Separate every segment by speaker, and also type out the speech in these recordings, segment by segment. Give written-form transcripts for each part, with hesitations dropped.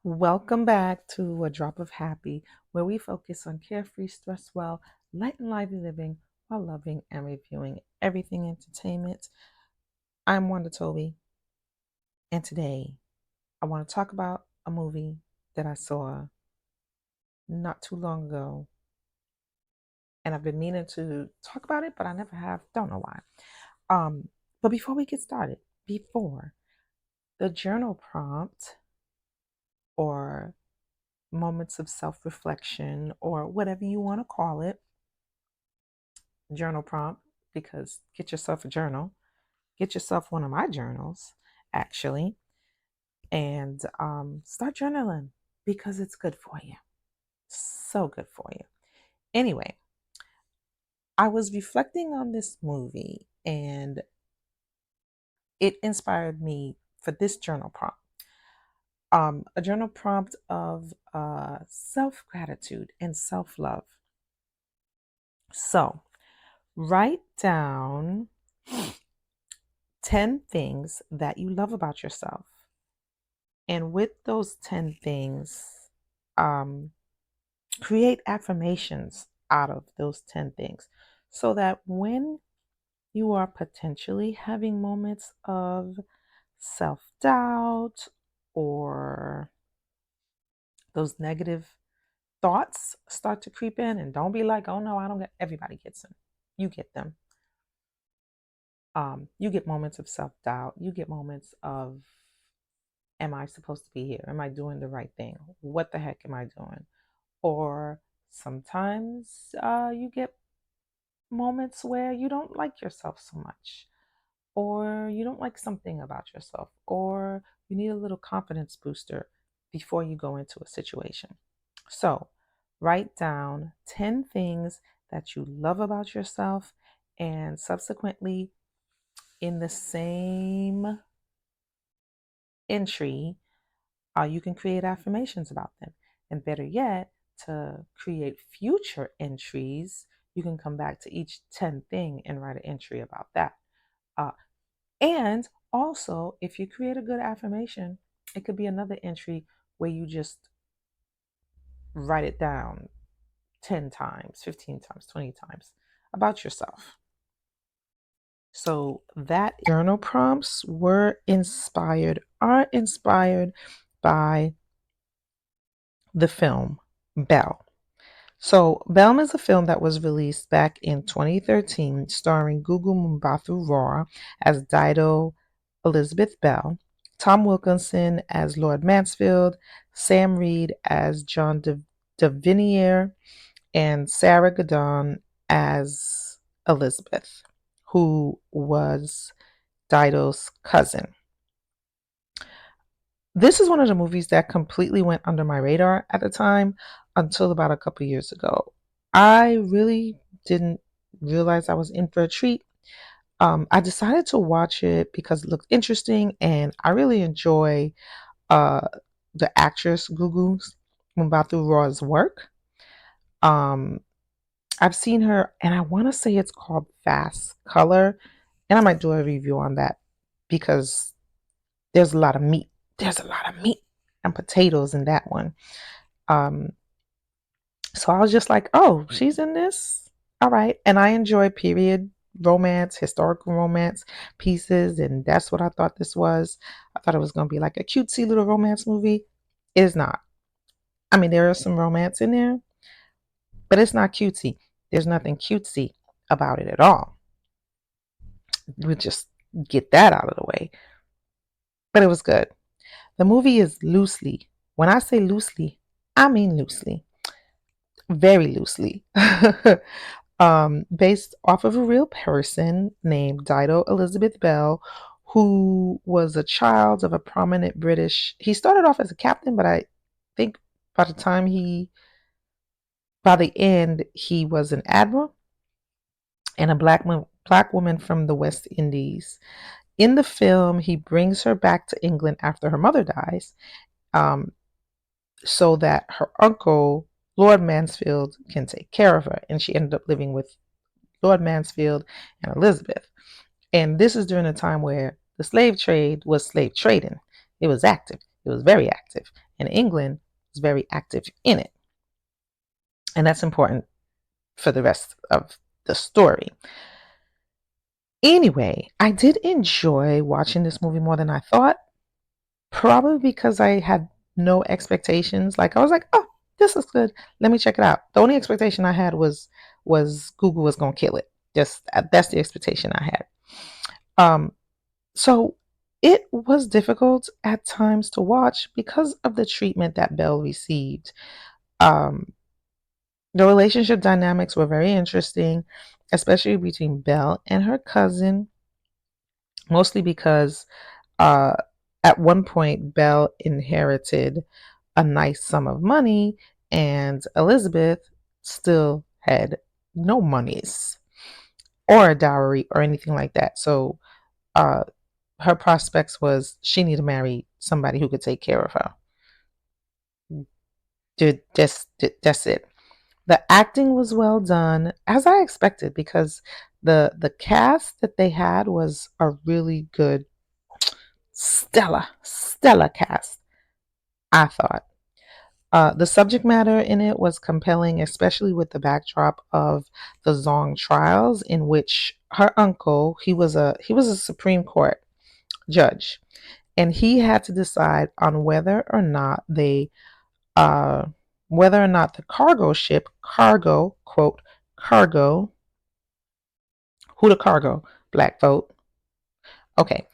Speaker 1: Welcome back to A Drop of Happy, where we focus on carefree, stress well, light and lively living while loving and reviewing everything entertainment. I'm Wanda Toby, and today I want to talk about a movie that I saw not too long ago. And I've been meaning to talk about it, but I never have. Don't know why. Um, but before we get started, before the journal prompt or moments of self reflection or whatever you want to call it, journal prompt, because get yourself a journal, get yourself one of my journals, actually, and start journaling because it's good for you. So good for you. Anyway, I was reflecting on this movie and it inspired me for this journal prompt. A journal prompt of self gratitude and self love. So, write down 10 things that you love about yourself. And with those 10 things, um, create affirmations out of those 10 things so that when you are potentially having moments of self doubt or those negative thoughts start to creep in, and don't be like, oh no, I don't get, everybody gets them. You get them. You get moments of self doubt. You get moments of, am I supposed to be here? Am I doing the right thing? What the heck am I doing? Or sometimes you get moments where you don't like yourself so much, or you don't like something about yourself, or you need a little confidence booster before you go into a situation. So, write down 10 things that you love about yourself, and subsequently, in the same entry, you can create affirmations about them. And better yet, to create future entries, you can come back to each 10 thing and write an entry about that. Uh, and also, if you create a good affirmation, it could be another entry where you just write it down 10 times, 15 times, 20 times about yourself. So that journal prompts are inspired by the film Belle. So, Belle is a film that was released back in 2013, starring Gugu Mbatha-Raw as Dido Elizabeth Belle, Tom Wilkinson as Lord Mansfield, Sam Reed as John Davinier, and Sarah Gadon as Elizabeth, who was Dido's cousin. This is one of the movies that completely went under my radar at the time until about a couple years ago. I really didn't realize I was in for a treat. I decided to watch it because it looked interesting, and I really enjoy uh, the actress Gugu Mbatha-Raw's work. Um, I've seen her, and I want to say it's called Fast Color, and I might do a review on that because there's a lot of meat. There's a lot of meat and potatoes in that one. Um, so I was just like, oh, she's in this. All right. And I enjoy period romance, historical romance pieces. And that's what I thought this was. I thought it was going to be like a cutesy little romance movie. It is not. I mean, there is some romance in there, but it's not cutesy. There's nothing cutesy about it at all. We just get that out of the way. But it was good. The movie is loosely, when I say loosely, I mean loosely, very loosely, based off of a real person named Dido Elizabeth Belle, who was a child of a prominent British. He started off as a captain, but I think by the time by the end, he was an admiral and a black woman from the West Indies. In the film, he brings her back to England after her mother dies, um, so that her uncle, Lord Mansfield, can take care of her. And she ended up living with Lord Mansfield and Elizabeth. And this is during a time where the slave trade was slave trading. It was active. It was very active. in England was very active in it. And that's important for the rest of the story. Anyway, I did enjoy watching this movie more than I thought, probably because I had no expectations. Like I was like, oh, this is good. Let me check it out. The only expectation I had was Google was gonna kill it. Just that's the expectation I had. Um, so it was difficult at times to watch because of the treatment that Belle received. Um, the relationship dynamics were very interesting, especially between Belle and her cousin, mostly because uh, at one point Belle inherited a nice sum of money and Elizabeth still had no monies or a dowry or anything like that. So uh, her prospects was she needed to marry somebody who could take care of her. That's it. The acting was well done, as I expected, because the cast that they had was a really good, stellar cast, I thought. The subject matter in it was compelling, especially with the backdrop of the Zong trials, in which her uncle, he was a Supreme Court judge, and he had to decide on uh, whether or not the cargo ship, quote, cargo, who the cargo, black vote. Okay.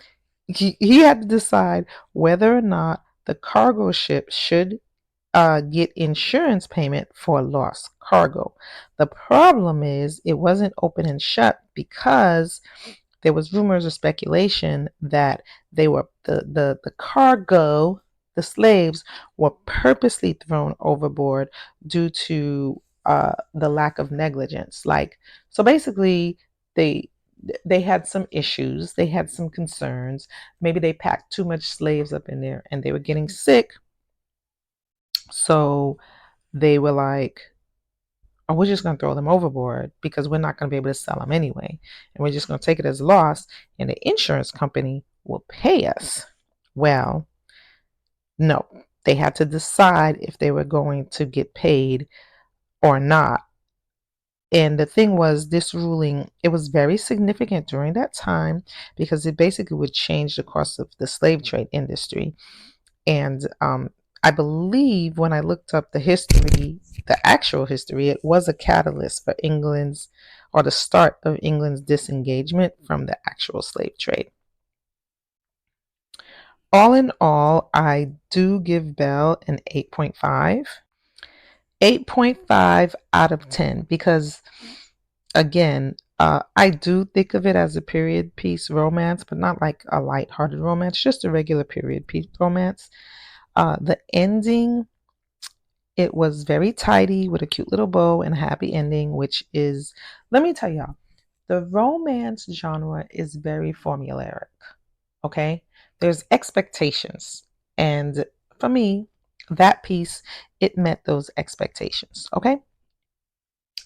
Speaker 1: He had to decide whether or not the cargo ship should get insurance payment for lost cargo. The problem is it wasn't open and shut because there was rumors or speculation that they were the cargo, the slaves were purposely thrown overboard due to the lack of negligence. Like, so basically they they had some issues, they had some concerns. Maybe they packed too much slaves up in there and they were getting sick. So they were like, oh, we're just going to throw them overboard because we're not going to be able to sell them anyway. And we're just going to take it as loss and the insurance company will pay us. Well, no, they had to decide if they were going to get paid or not. And the thing was, this ruling, it was very significant during that time because it basically would change the course of the slave trade industry. And I believe when I looked up the history, the actual history, it was a catalyst for England's, or the start of England's disengagement from the actual slave trade. All in all, I do give Belle an 8.5. 8.5 out of 10 because, again, I do think of it as a period piece romance, but not like a light-hearted romance, just a regular period piece romance. The ending, it was very tidy with a cute little bow and a happy ending, which is, let me tell y'all, the romance genre is very formulaic. Okay? There's expectations. And for me, that piece, it met those expectations. Okay?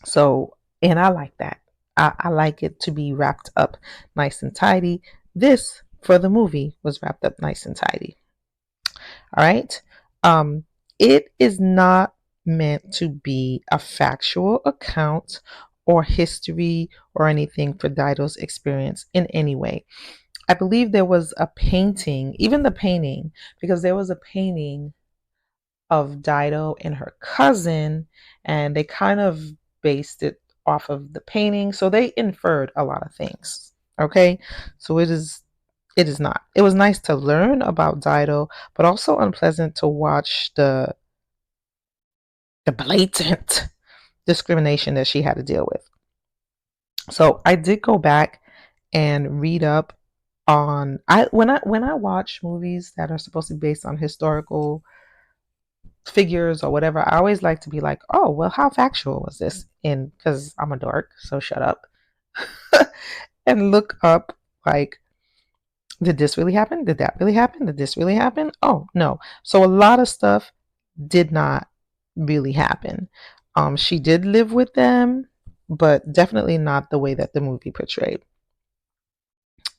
Speaker 1: So, and I like that. I like it to be wrapped up nice and tidy. This, for the movie, was wrapped up nice and tidy. All right. Um, it is not meant to be a factual account or history or anything for Dido's experience in any way. I believe there was a painting, even the painting, because there was a painting of Dido and her cousin, and they kind of based it off of the painting. So they inferred a lot of things. Okay. So it is not. It was nice to learn about Dido, but also unpleasant to watch the blatant discrimination that she had to deal with. So I did go back and read up on I when I watch movies that are supposed to be based on historical figures or whatever, I always like to be like, oh, well, how factual was this? And because I'm a dork, so shut up. And look up, like, did this really happen? Did that really happen? Did this really happen? Oh, no. So a lot of stuff did not really happen. She did live with them, but definitely not the way that the movie portrayed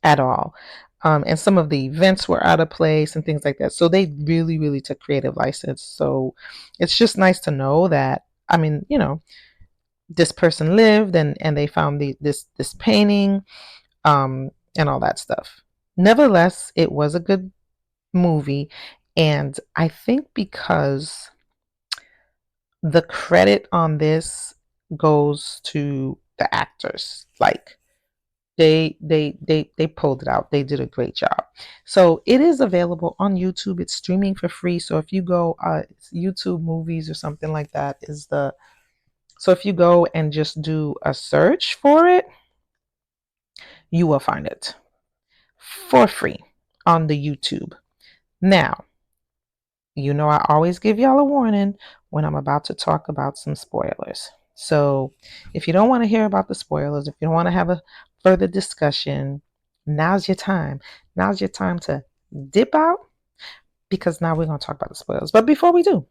Speaker 1: at all. And some of the events were out of place and things like that. So they really, really took creative license. So it's just nice to know that, I mean, this person lived and they found this painting, and all that stuff. Nevertheless, it was a good movie. And I think because the credit on this goes to the actors. Like they pulled it out. They did a great job. So it is available on YouTube. It's streaming for free. So if you go YouTube movies or something like that is the so if you go and just do a search for it, you will find it for free on the YouTube. Now, I always give y'all a warning when I'm about to talk about some spoilers. So if you don't want to hear about the spoilers, if you don't want to have a further discussion, now's your time. Now's your time to dip out, because now we're going to talk about the spoilers. But before we do,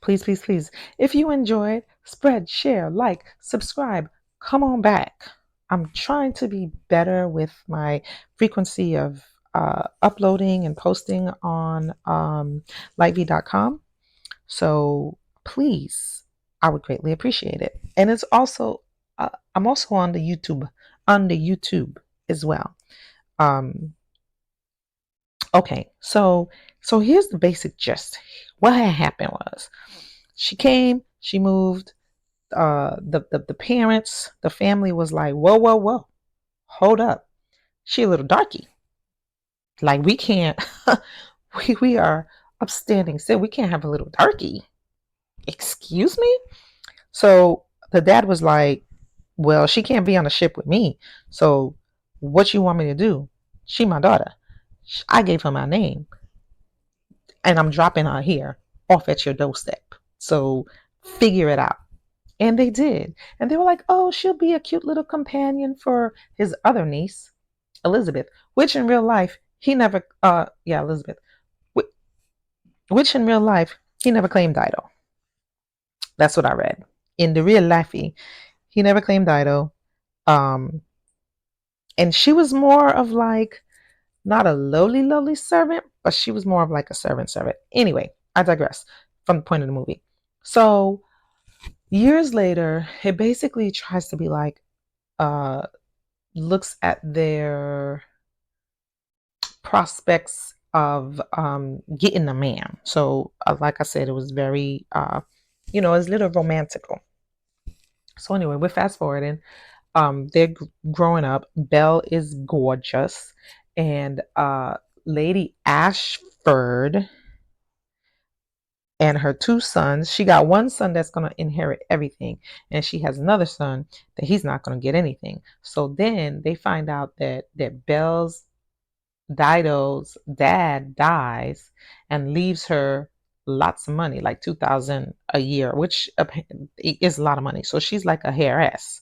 Speaker 1: please, please, please, if you enjoyed, spread, share, like, subscribe, come on back. I'm trying to be better with my frequency of uploading and posting on livey.com. So please, I would greatly appreciate it. And it's also, I'm also on the YouTube as well. Okay, so here's the basic gist. What had happened was she came, she moved. The parents, the family was like, whoa, whoa, whoa, hold up, she a little darky. Like we can't, we are upstanding. So we can't have a little darky. Excuse me. So the dad was like, well, she can't be on the ship with me. So what you want me to do? She my daughter. I gave her my name, and I'm dropping her here off at your doorstep. So figure it out. And they did. And they were like, oh, she'll be a cute little companion for his other niece, Elizabeth, which in real life, he never, Elizabeth, which in real life, he never claimed Dido. That's what I read. In the real life, he never claimed Dido. Um, and she was more of like, not a lowly servant, but she was more of like a servant. Anyway, I digress from the point of the movie. So years later, it basically tries to be like, looks at their prospects of getting a man. So, like I said, it was very, it's a little romantical. So anyway, we're fast forwarding. They're growing up. Belle is gorgeous, and Lady Ashford and her two sons. She got one son that's going to inherit everything, and she has another son that he's not going to get anything. So then they find out that Belle's Dido's dad dies and leaves her lots of money, like $2,000 a year, which is a lot of money. So she's like a heiress,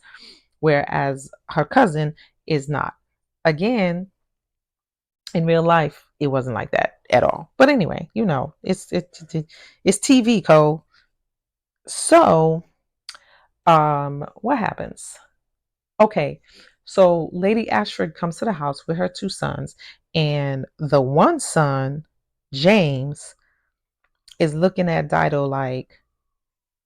Speaker 1: whereas her cousin is not. Again, in real life, it wasn't like that at all. But anyway, it's TV, Cole. So, what happens? Okay, so Lady Ashford comes to the house with her two sons, and the one son, James, is looking at Dido like,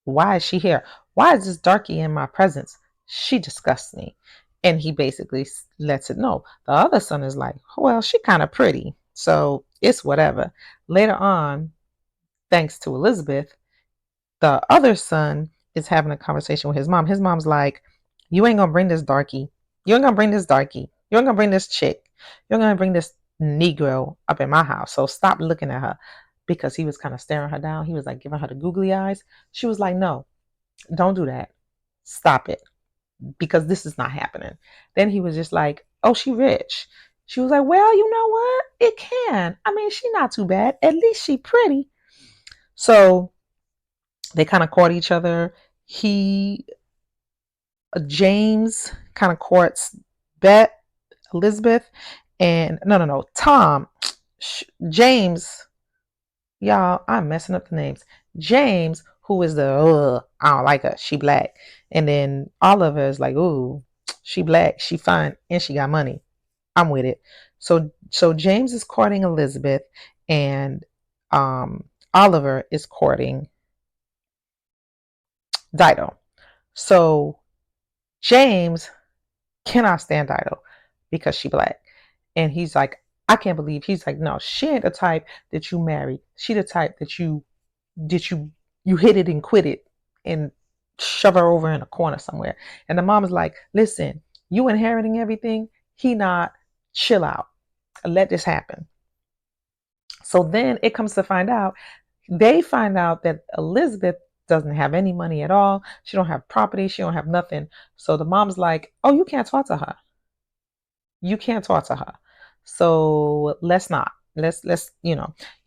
Speaker 1: why is she here? Why is this darky in my presence? She disgusts me. And he basically lets it know. The other son is like, well, she kind of pretty, so it's whatever. Later on, thanks to Elizabeth, the other son is having a conversation with his mom. His mom's like, you ain't gonna bring this darky. You ain't gonna bring this darky. You ain't gonna bring this chick. You're gonna bring this Negro up in my house. So stop looking at her. Because he was kind of staring her down. He was like giving her the googly eyes. She was like, no, don't do that. Stop it. Because this is not happening. Then he was just like, oh, she rich. She was like, well, you know what? It can. I mean, she not too bad. At least she pretty. So they kind of court each other. James kind of courts Elizabeth, and no, Tom, James, y'all, I'm messing up the names. James, who is I don't like her, she black. And then Oliver is like, ooh, she black, she fine, and she got money. I'm with it. So James is courting Elizabeth, and Oliver is courting Dido. So James cannot stand Dido because she black. And he's like, I can't believe, he's like, no, she ain't the type that you marry. She the type that you hit it and quit it and shove her over in a corner somewhere. And the mom is like, listen, you inheriting everything, he not, chill out. Let this happen. So then it comes to they find out that Elizabeth doesn't have any money at all. She don't have property. She don't have nothing. So the mom's like, oh, you can't talk to her. You can't talk to her. So let's not. Let's you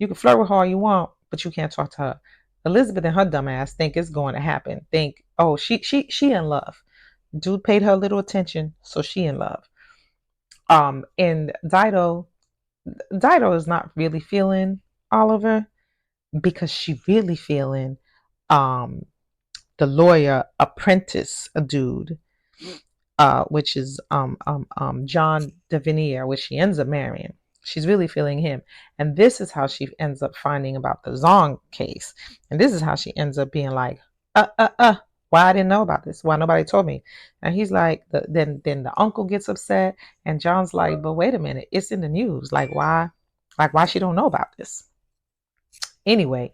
Speaker 1: can flirt with her all you want, but you can't talk to her. Elizabeth and her dumb ass think it's going to happen. Think, oh, she in love. Dude paid her a little attention, so she in love. And Dido is not really feeling Oliver because she really feeling um the lawyer apprentice dude, which is John Devinier, which she ends up marrying. She's really feeling him. And this is how she ends up finding about the Zong case. And this is how she ends up being like, why I didn't know about this? Why nobody told me? And he's like, then the uncle gets upset, and John's like, but wait a minute, it's in the news. Like why she don't know about this? Anyway,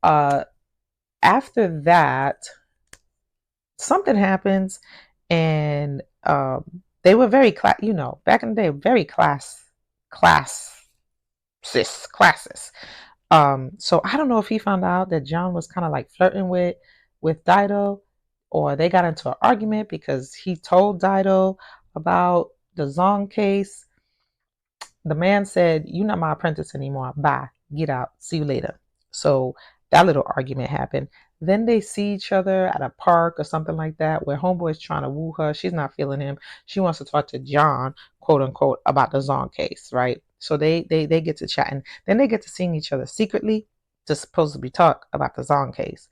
Speaker 1: uh, after that, something happens, and they were very back in the day, very classes. So I don't know if he found out that John was kind of like flirting with Dido, or they got into an argument because he told Dido about the Zong case. The man said, "You're not my apprentice anymore. Bye. Get out. See you later." So that little argument happened. Then they see each other at a park or something like that, where homeboy's trying to woo her. She's not feeling him. She wants to talk to John, quote unquote, about the Zong case, right? So they get to chatting. Then they get to seeing each other secretly to supposedly talk about the Zong case.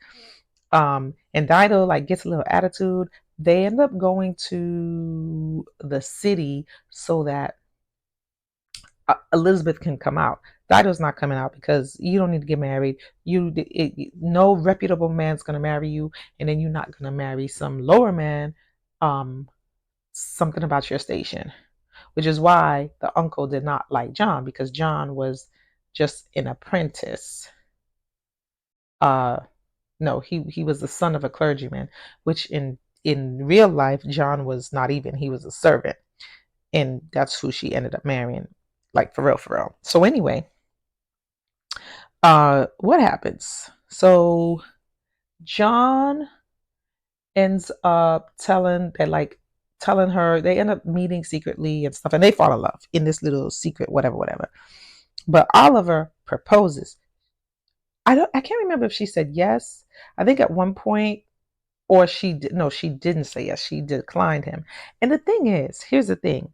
Speaker 1: And Dido like gets a little attitude. They end up going to the city so that Elizabeth can come out. Dido's not coming out because you don't need to get married. No reputable man's gonna marry you, and then you're not gonna marry some lower man. Um, Something about your station, which is why the uncle did not like John, because John was just an apprentice. Uh, no, he was the son of a clergyman, which in real life John was not even. He was a servant, and that's who she ended up marrying, like for real, for real. So anyway, what happens? So John ends up telling her, they end up meeting secretly and stuff, and they fall in love in this little secret, whatever. But Oliver proposes. I can't remember if she said yes. I think at one point, or she did no, she didn't say yes. She declined him. And the thing is, here's the thing.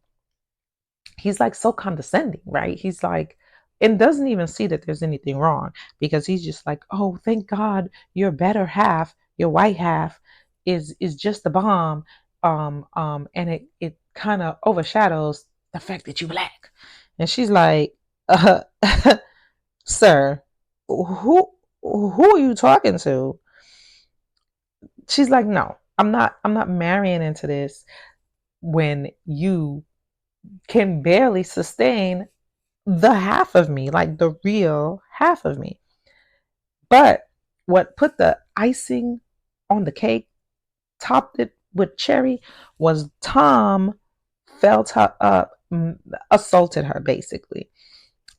Speaker 1: He's like so condescending, right? He's like, and doesn't even see that there's anything wrong, because he's just like, oh, thank God your better half, your white half, is just the bomb. And it kind of overshadows the fact that you black. And she's like, sir, who are you talking to? She's like, no, I'm not marrying into this when you can barely sustain the half of me, like the real half of me. But what put the icing on the cake, topped it with cherry, was Tom felt her up, assaulted her basically.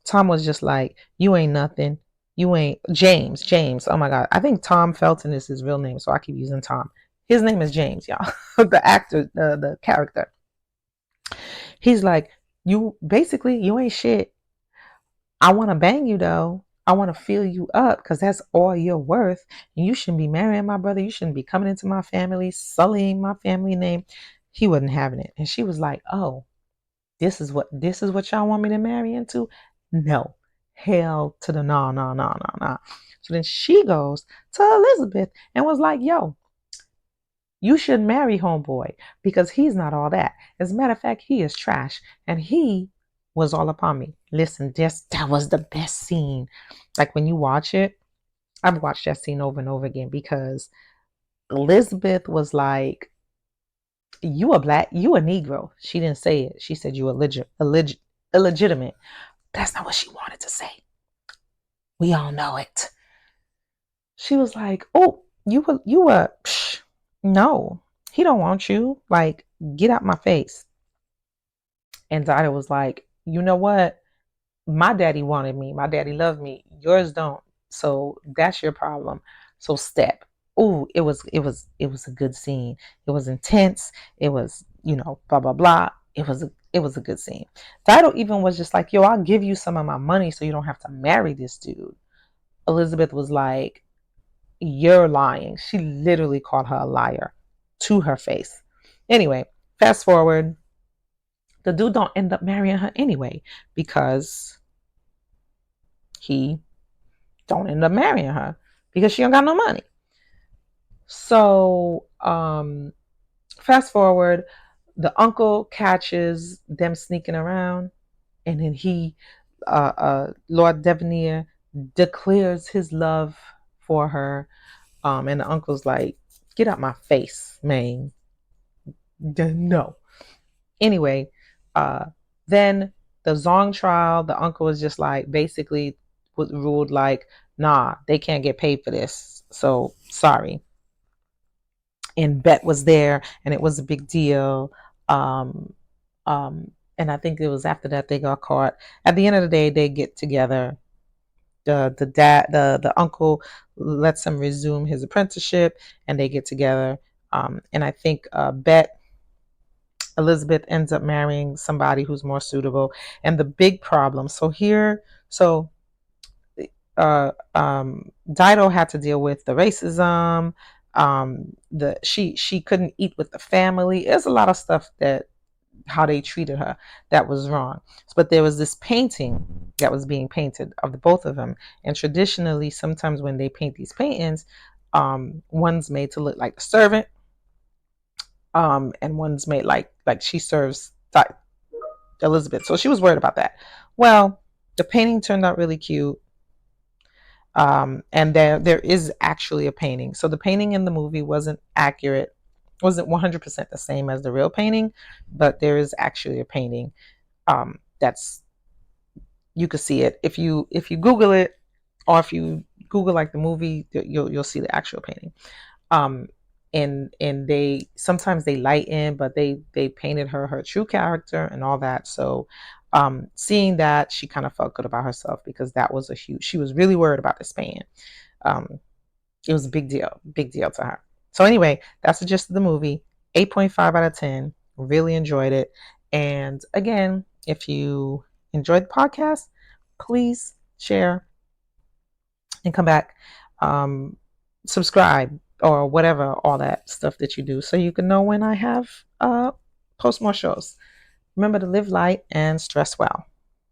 Speaker 1: Tom was just like, you ain't nothing. You ain't James. Oh my God. I think Tom Felton is his real name, so I keep using Tom. His name is James, y'all. The actor, the character. He's like, you ain't shit. I want to bang you though. I want to fill you up because that's all you're worth. And you shouldn't be marrying my brother. You shouldn't be coming into my family, sullying my family name. He wasn't having it. And she was like, oh, this is what y'all want me to marry into? No. Hell to the no. So then she goes to Elizabeth and was like, yo, you should marry homeboy because he's not all that. As a matter of fact, he is trash. And he was all upon me. Listen, that was the best scene. Like when you watch it, I've watched that scene over and over again because Elizabeth was like, "You a black, you a Negro." She didn't say it. She said you illegitimate. That's not what she wanted to say. We all know it. She was like, "Oh, psh, no, he don't want you. Like, get out my face." And Dinah was like, "You know what? My daddy wanted me. My daddy loved me. Yours don't. So that's your problem. So step." Ooh, it was a good scene. It was intense. It was, blah blah blah. It was a good scene. Dido even was just like, "Yo, I'll give you some of my money so you don't have to marry this dude." Elizabeth was like, "You're lying." She literally called her a liar to her face. Anyway, fast forward, the dude don't end up marrying her anyway because he don't end up marrying her because she don't got no money. So, fast forward, the uncle catches them sneaking around, and then Lord Devanir, declares his love for her. And the uncle's like, "Get out my face, man." No. Anyway, then the Zong trial, the uncle was just like, basically was ruled like, "Nah, they can't get paid for this. So sorry." And Bet was there, and it was a big deal. Um, and I think it was after that they got caught. At the end of the day, they get together. The uncle lets him resume his apprenticeship, and they get together. And I think Bet Elizabeth ends up marrying somebody who's more suitable. And the big problem, so Dido had to deal with the racism. She couldn't eat with the family. There's a lot of stuff that how they treated her that was wrong. But there was this painting that was being painted of the both of them. And traditionally, sometimes when they paint these paintings, one's made to look like the servant, and one's made like she serves Elizabeth. So she was worried about that. Well, the painting turned out really cute. And there is actually a painting. So the painting in the movie wasn't accurate, wasn't 100% the same as the real painting, but there is actually a painting. That's You could see it if you Google it, or if you Google like the movie, you'll see the actual painting. Um, and they sometimes they lighten, but they painted her true character and all that. So seeing that, she kind of felt good about herself because that was a huge. She was really worried about this painting. Um, it was a big deal to her. So anyway, that's the gist of the movie. 8.5 out of 10. Really enjoyed it. And again, if you enjoyed the podcast, please share and come back. Um, Subscribe or whatever, all that stuff that you do, so you can know when I have post more shows. Remember to live light and stress well.